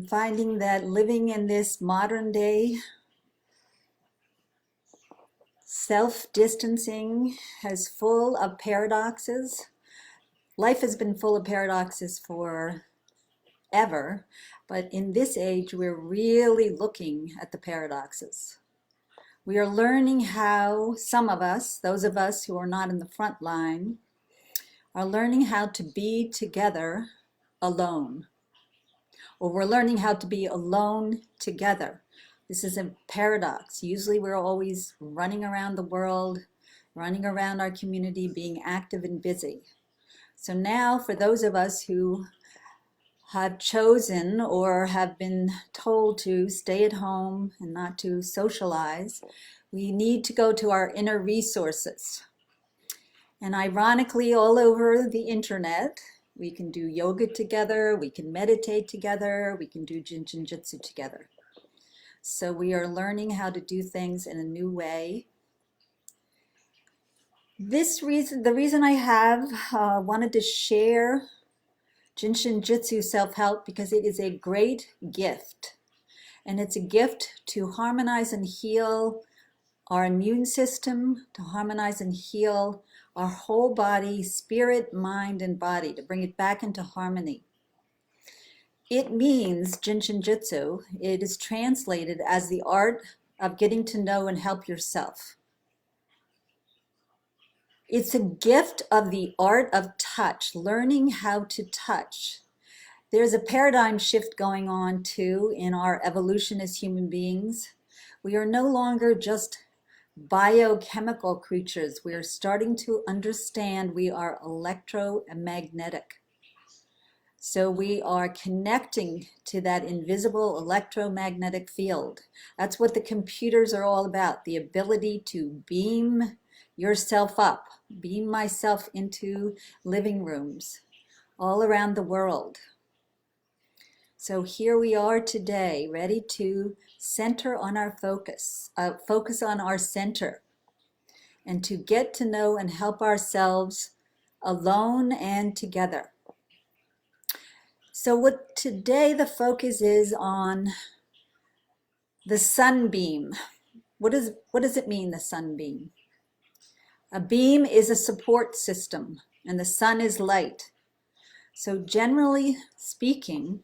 finding that living in this modern day self-distancing is full of paradoxes. Life has been full of paradoxes forever, but in this age we're really looking at the paradoxes. We are learning how some of us, those of us who are not in the front line, are learning how to be together alone. Or we're learning how to be alone together. This is a paradox. Usually we're always running around the world, running around our community, being active and busy. So now for those of us who have chosen or have been told to stay at home and not to socialize, we need to go to our inner resources. And ironically, all over the internet, we can do yoga together, we can meditate together, we can do Jin Shin Jyutsu together. So we are learning how to do things in a new way. The reason I have wanted to share Jin Shin Jyutsu self-help, because it is a great gift. And it's a gift to harmonize and heal our immune system, to harmonize and heal our whole body, spirit, mind, and body, to bring it back into harmony. It means Jin Shin Jyutsu. It is translated as the art of getting to know and help yourself. It's a gift of the art of touch, learning how to touch. There's a paradigm shift going on too in our evolution as human beings. We are no longer just biochemical creatures. We are starting to understand we are electromagnetic. So we are connecting to that invisible electromagnetic field. That's what the computers are all about, the ability to beam yourself up, beam myself into living rooms all around the world. So here we are today, ready to center on our focus on our center, and to get to know and help ourselves alone and together. So what today the focus is on the sunbeam. What does it mean, the sunbeam? A beam is a support system, and the sun is light. So generally speaking,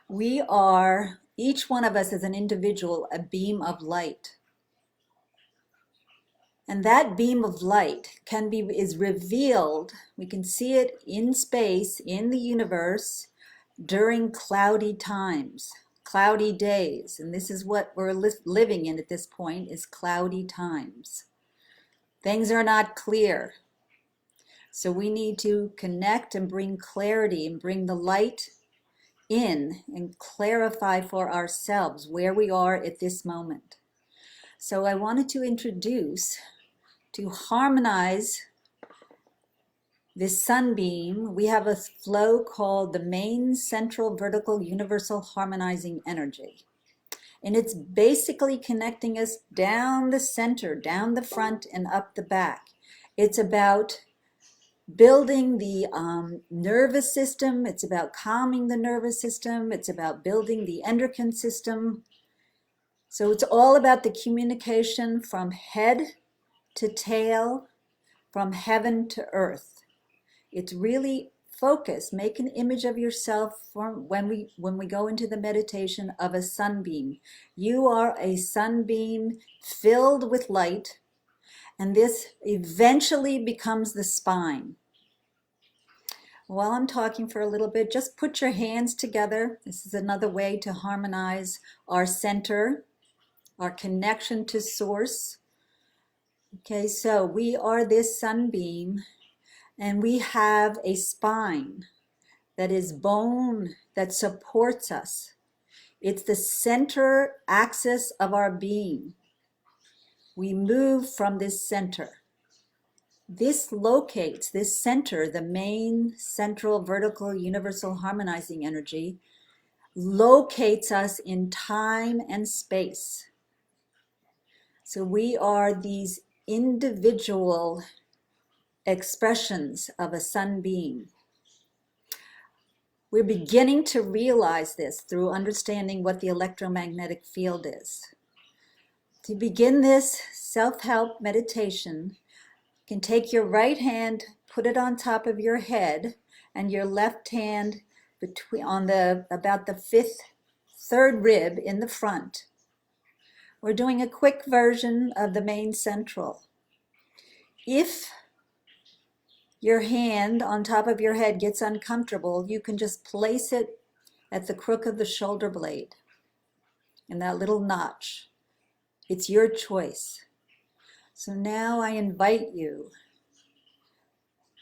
we are, each one of us as an individual, a beam of light. And that beam of light is revealed, we can see it in space, in the universe, during cloudy times, cloudy days. And this is what we're living in at this point, is cloudy times. Things are not clear. So we need to connect and bring clarity and bring the light in and clarify for ourselves where we are at this moment. So I wanted to introduce, to harmonize this sunbeam, we have a flow called the main central vertical universal harmonizing energy. And it's basically connecting us down the center, down the front and up the back. It's about building the nervous system. It's about calming the nervous system. It's about building the endocrine system. So it's all about the communication from head to tail, from heaven to earth. It's really focus. Make an image of yourself when we go into the meditation of a sunbeam. You are a sunbeam filled with light, and this eventually becomes the spine. While I'm talking for a little bit, just put your hands together. This is another way to harmonize our center, our connection to source. Okay, so we are this sunbeam, and we have a spine that is bone that supports us. It's the center axis of our being. We move from this center. This locates, this center, the main central vertical universal harmonizing energy, locates us in time and space. So we are these individual expressions of a sunbeam. We're beginning to realize this through understanding what the electromagnetic field is. To begin this self-help meditation, you can take your right hand, put it on top of your head, and your left hand on about the third rib in the front. We're doing a quick version of the main central. If your hand on top of your head gets uncomfortable, you can just place it at the crook of the shoulder blade in that little notch. It's your choice. So now I invite you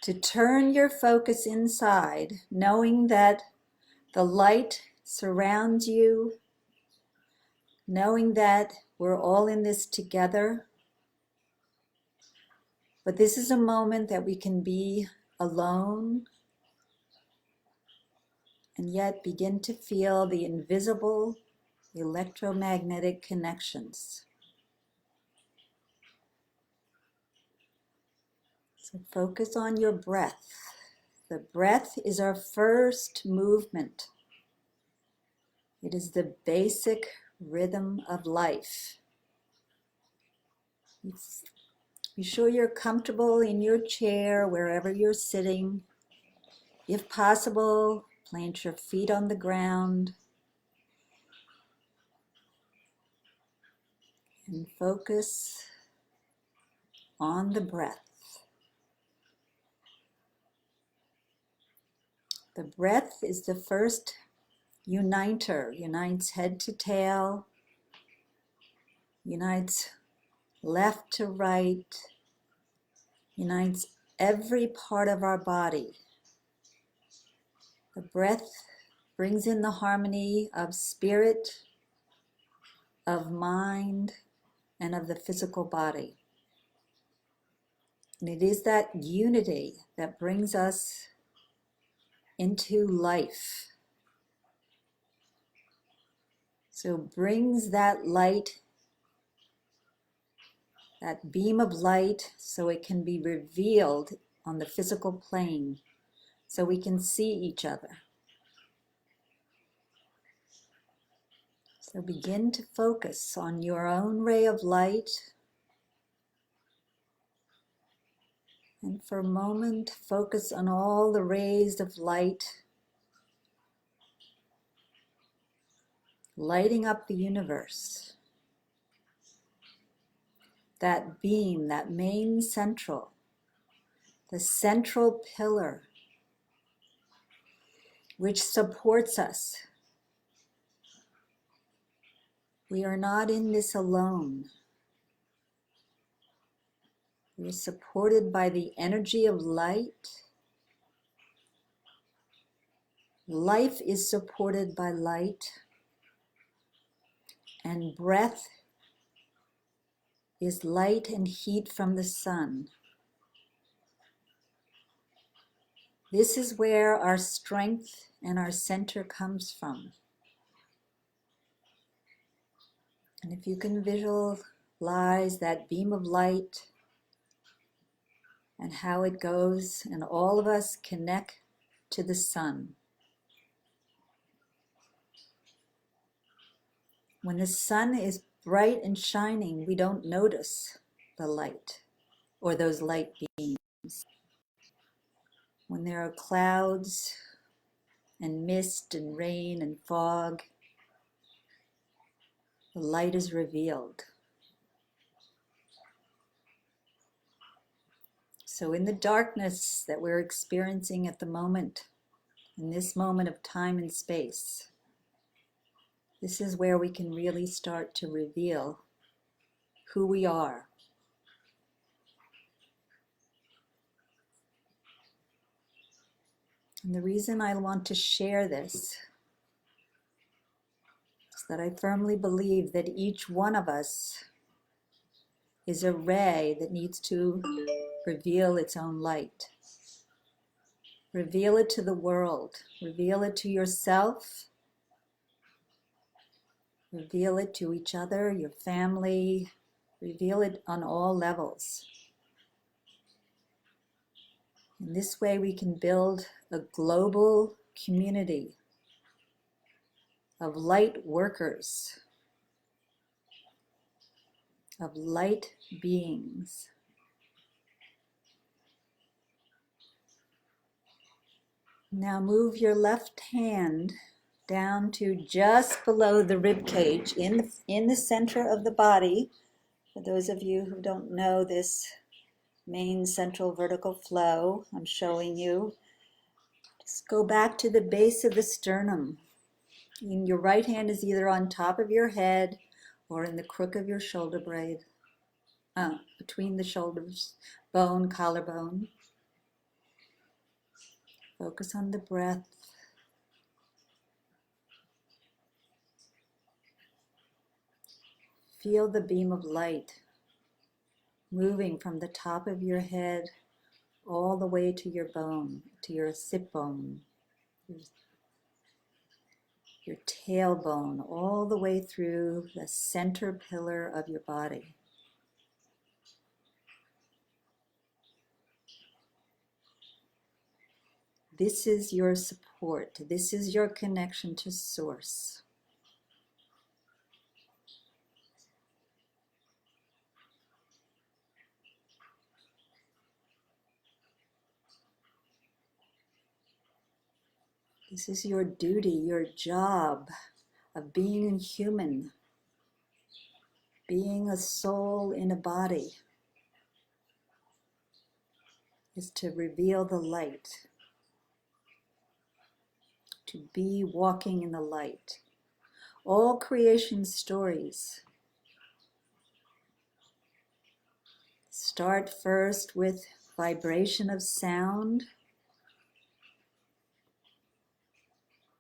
to turn your focus inside, knowing that the light surrounds you, knowing that we're all in this together. But this is a moment that we can be alone and yet begin to feel the invisible electromagnetic connections. So focus on your breath. The breath is our first movement. It is the basic rhythm of life. Be sure you're comfortable in your chair, wherever you're sitting. If possible, plant your feet on the ground and focus on the breath. The breath is the first uniter, unites head to tail, unites left to right, unites every part of our body. The breath brings in the harmony of spirit, of mind, and of the physical body. And it is that unity that brings us into life. So brings that light, that beam of light, so it can be revealed on the physical plane, so we can see each other. So begin to focus on your own ray of light. And for a moment, focus on all the rays of light, lighting up the universe. That beam, that main central, the central pillar, which supports us. We are not in this alone. We are supported by the energy of light. Life is supported by light, and breath is light and heat from the sun. This is where our strength and our center comes from. And if you can visualize that beam of light and how it goes, and all of us connect to the sun. When the sun is bright and shining, we don't notice the light or those light beams. When there are clouds and mist and rain and fog, the light is revealed. So in the darkness that we're experiencing at the moment, in this moment of time and space, this is where we can really start to reveal who we are. And the reason I want to share this is that I firmly believe that each one of us is a ray that needs to reveal its own light. Reveal it to the world. Reveal it to yourself. Reveal it to each other, your family. Reveal it on all levels. In this way, we can build a global community of light workers, of light beings. Now move your left hand down to just below the rib cage in the center of the body. For those of you who don't know this main central vertical flow I'm showing you, just go back to the base of the sternum. And your right hand is either on top of your head or in the crook of your shoulder blade, between the shoulders, bone, collarbone. Focus on the breath. Feel the beam of light moving from the top of your head all the way to your bone, to your sit bone, your tailbone, all the way through the center pillar of your body. This is your support. This is your connection to Source. This is your duty, your job of being human, being a soul in a body, is to reveal the light, to be walking in the light. All creation stories start first with vibration of sound,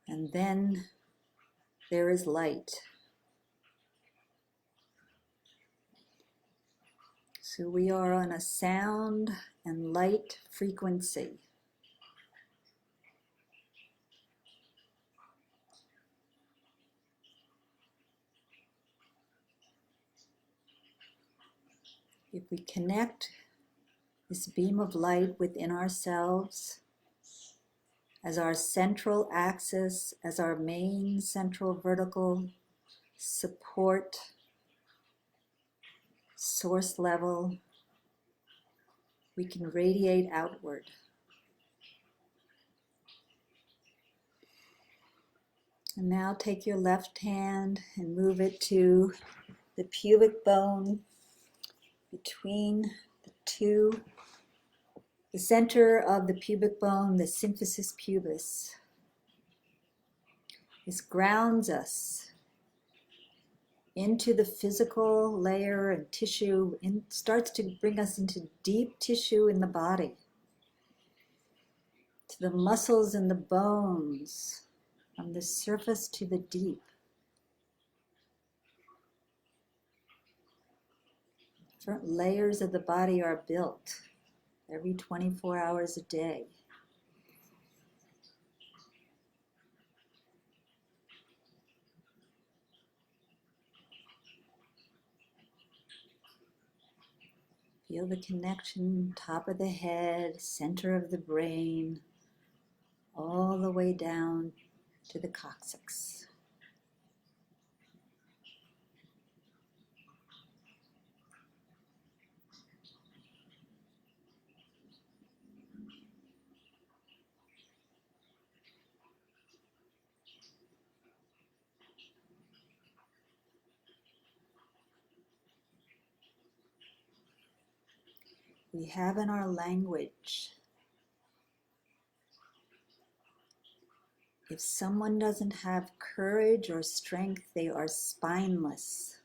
and then there is light. So we are on a sound and light frequency. If we connect this beam of light within ourselves as our central axis, as our main central vertical support, source level, we can radiate outward. And now take your left hand and move it to the pubic bone between the center of the pubic bone, the symphysis pubis. This grounds us into the physical layer and tissue, and starts to bring us into deep tissue in the body, to the muscles and the bones, from the surface to the deep. Different layers of the body are built every 24 hours a day. Feel the connection, top of the head, center of the brain, all the way down to the coccyx. We have in our language, if someone doesn't have courage or strength, they are spineless.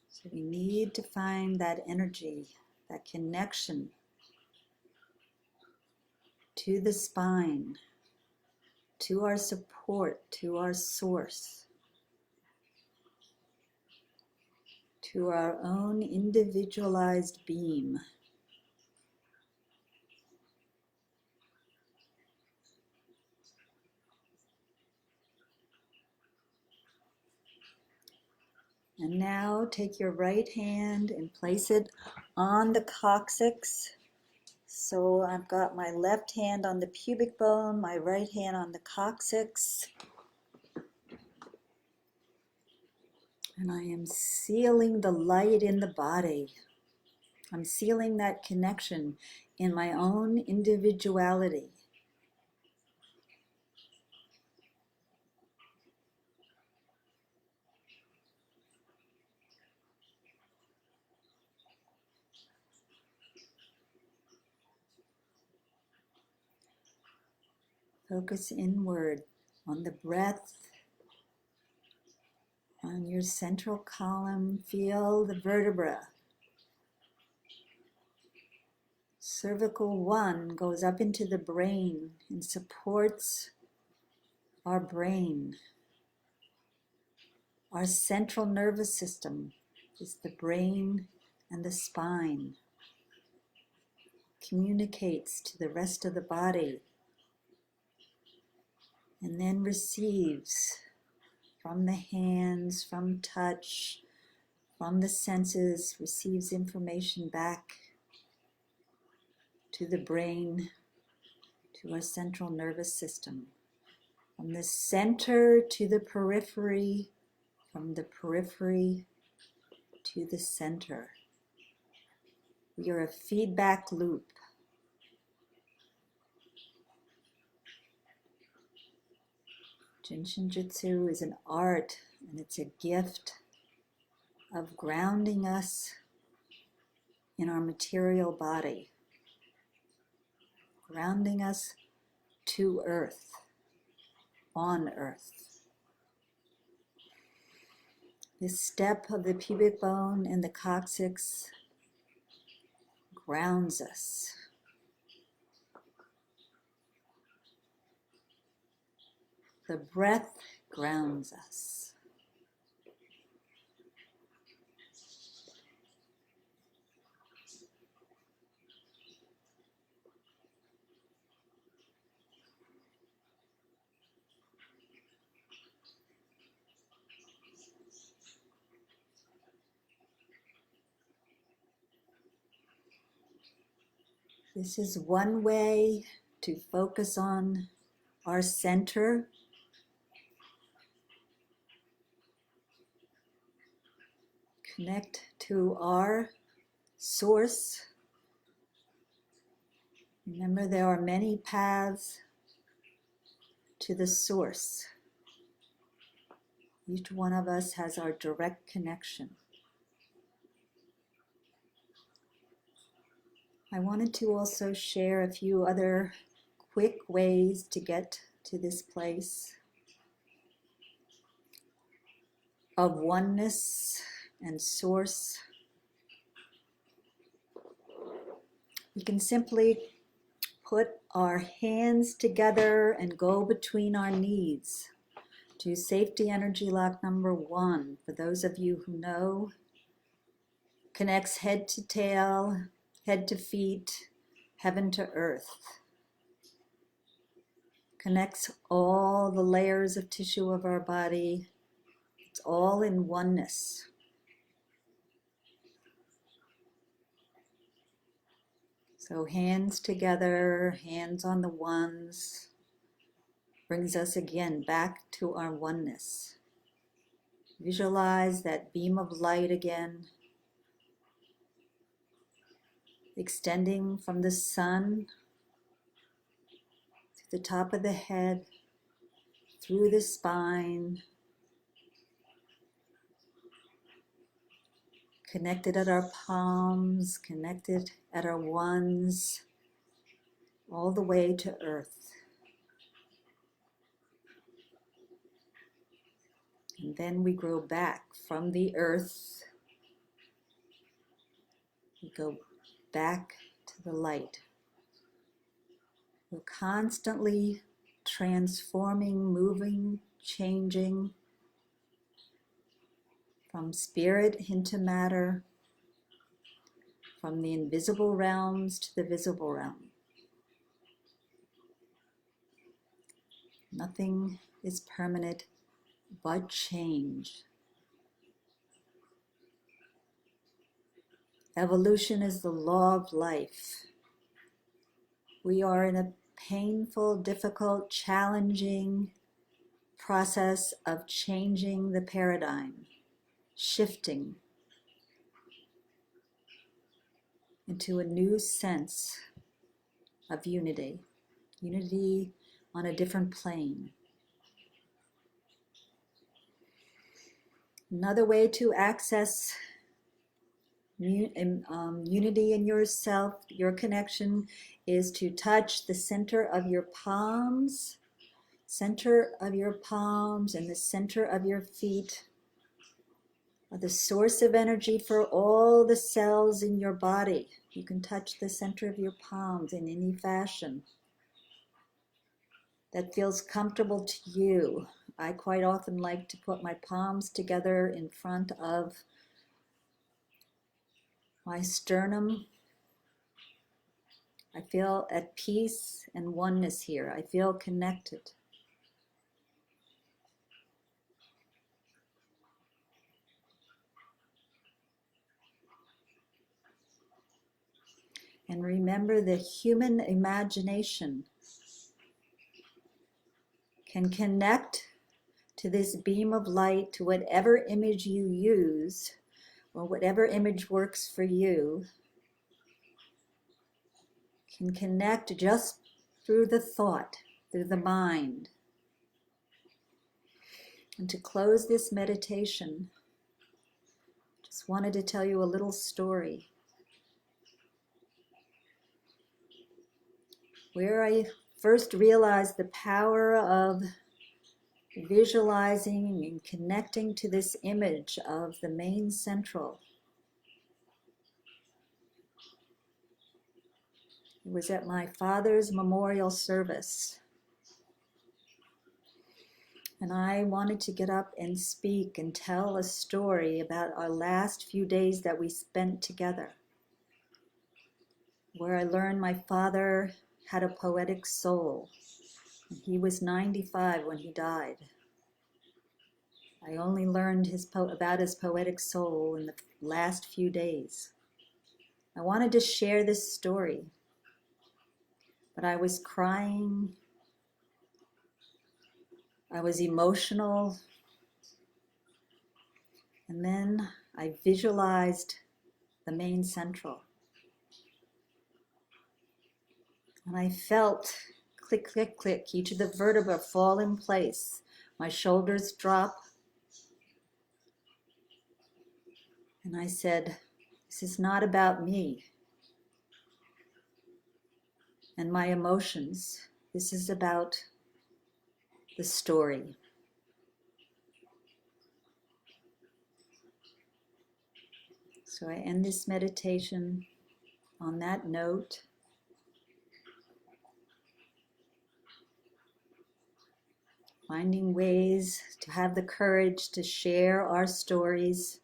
So we need to find that energy, that connection to the spine, to our support, to our source, to our own individualized beam. And now take your right hand and place it on the coccyx, So I've got my left hand on the pubic bone, my right hand on the coccyx, and I am sealing the light in the body. I'm sealing that connection in my own individuality. Focus inward on the breath, on your central column. Feel the vertebra. Cervical 1 goes up into the brain and supports our brain. Our central nervous system is the brain and the spine. Communicates to the rest of the body and then receives from the hands, from touch, from the senses, receives information back to the brain, to our central nervous system. From the center to the periphery, from the periphery to the center. We are a feedback loop. Jin Shin Jyutsu is an art and it's a gift of grounding us in our material body, grounding us to earth, on earth. This step of the pubic bone and the coccyx grounds us. The breath grounds us. This is one way to focus on our center, connect to our source. Remember, there are many paths to the source. Each one of us has our direct connection. I wanted to also share a few other quick ways to get to this place of oneness and source. We can simply put our hands together and go between our knees to safety energy lock number 1. For those of you who know, connects head to tail, head to feet, heaven to earth. Connects all the layers of tissue of our body. It's all in oneness. So hands together, hands on the ones, brings us again back to our oneness. Visualize that beam of light again, extending from the sun to the top of the head, through the spine, connected at our palms, connected at our ones, all the way to earth. And then we grow back from the earth. We go back to the light. We're constantly transforming, moving, changing from spirit into matter, from the invisible realms to the visible realm. Nothing is permanent but change. Evolution is the law of life. We are in a painful, difficult, challenging process of changing the paradigm, shifting into a new sense of unity, unity on a different plane. Another way to access unity in yourself, your connection, is to touch the center of your palms, and the center of your feet are the source of energy for all the cells in your body. You can touch the center of your palms in any fashion that feels comfortable to you. I quite often like to put my palms together in front of my sternum. I feel at peace and oneness here. I feel connected. And remember, the human imagination can connect to this beam of light, to whatever image you use, or whatever image works for you, can connect just through the thought, through the mind. And to close this meditation, just wanted to tell you a little story where I first realized the power of visualizing and connecting to this image of the main central. It was at my father's memorial service. And I wanted to get up and speak and tell a story about our last few days that we spent together, where I learned my father had a poetic soul. He was 95 when he died. I only learned about his poetic soul in the last few days. I wanted to share this story, but I was crying. I was emotional. And then I visualized the main central. And I felt click, click, click, each of the vertebrae fall in place. My shoulders drop. And I said, this is not about me and my emotions. This is about the story. So I end this meditation on that note. Finding ways to have the courage to share our stories,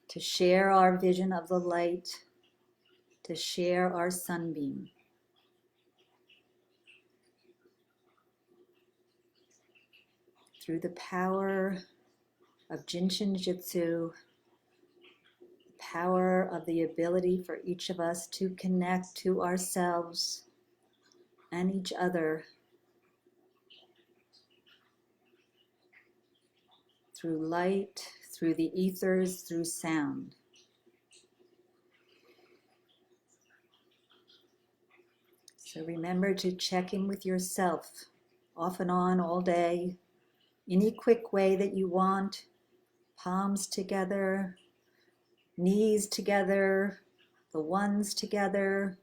to share our vision of the light, to share our sunbeam. Through the power of Jin Shin Jyutsu, the power of the ability for each of us to connect to ourselves and each other through light, through the ethers, through sound. So remember to check in with yourself, off and on, all day, any quick way that you want, palms together, knees together, the ones together,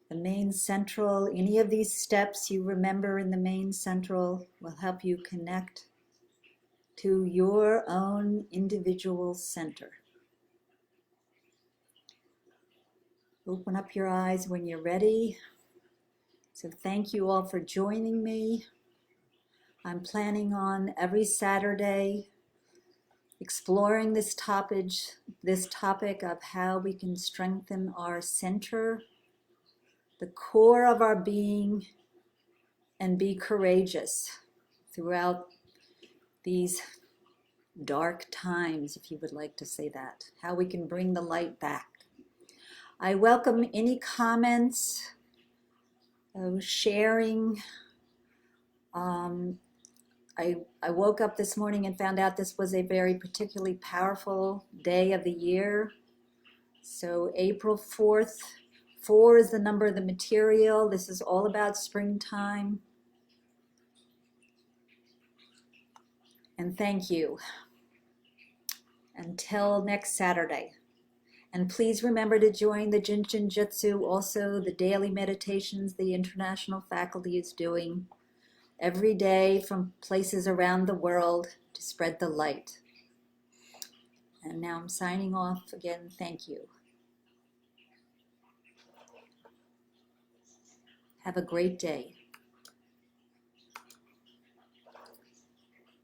the main central. Any of these steps you remember in the main central will help you connect to your own individual center. Open up your eyes when you're ready. So thank you all for joining me. I'm planning on every Saturday exploring this topic of how we can strengthen our center, the core of our being, and be courageous throughout these dark times, if you would like to say that, how we can bring the light back. I welcome any comments, sharing. I woke up this morning and found out this was a very particularly powerful day of the year. So April 4th, 4 is the number of the material. This is all about springtime. And thank you. Until next Saturday. And please remember to join the Jin Shin Jyutsu, also the daily meditations the international faculty is doing every day from places around the world to spread the light. And now I'm signing off again. Thank you. Have a great day.